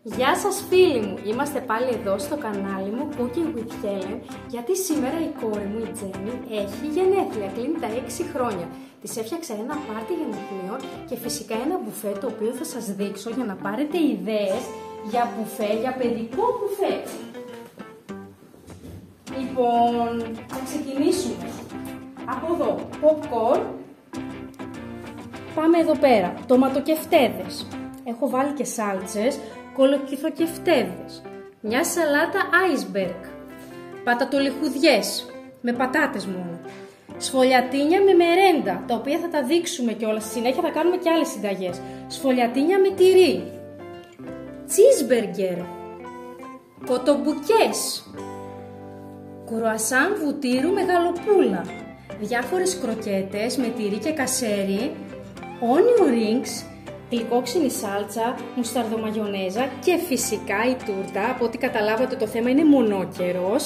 Γεια σας φίλοι μου, είμαστε πάλι εδώ στο κανάλι μου Cooking with Helen, γιατί σήμερα η κόρη μου η Τζέννη έχει γενέθλια, κλείνει τα 6 χρόνια. Της έφτιαξα ένα πάρτι γενεθλίων και φυσικά ένα μπουφέ το οποίο θα σας δείξω για να πάρετε ιδέες για μπουφέ, για παιδικό μπουφέ. Λοιπόν, θα ξεκινήσουμε από εδώ, popcorn. Πάμε εδώ πέρα, τοματοκεφτέδες. Έχω βάλει και σάλτσες, κολοκυθοκεφτέδες, μια σαλάτα iceberg, πατατολιχουδιές με πατάτες μόνο, σφολιατίνια με μερέντα, τα οποία θα τα δείξουμε κιόλας, στη συνέχεια θα κάνουμε και άλλες συνταγές, σφολιατίνια με τυρί, cheeseburger, κοτομπουκές, κρουασάν βουτύρου με γαλοπούλα, διάφορες κροκέτες με τυρί και κασέρι, onion rings, γλυκόξινη σάλτσα, μουσταρδομαγιονέζα και φυσικά η τούρτα. Από ό,τι καταλάβατε το θέμα είναι μονόκερος.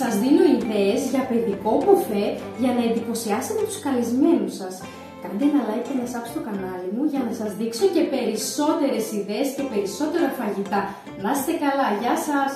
Σας δίνω ιδέες για παιδικό μπουφέ για να εντυπωσιάσετε τους καλεσμένους σας. Κάντε ένα like και ένα sub στο κανάλι μου για να σας δείξω και περισσότερες ιδέες και περισσότερα φαγητά. Να είστε καλά, γεια σας!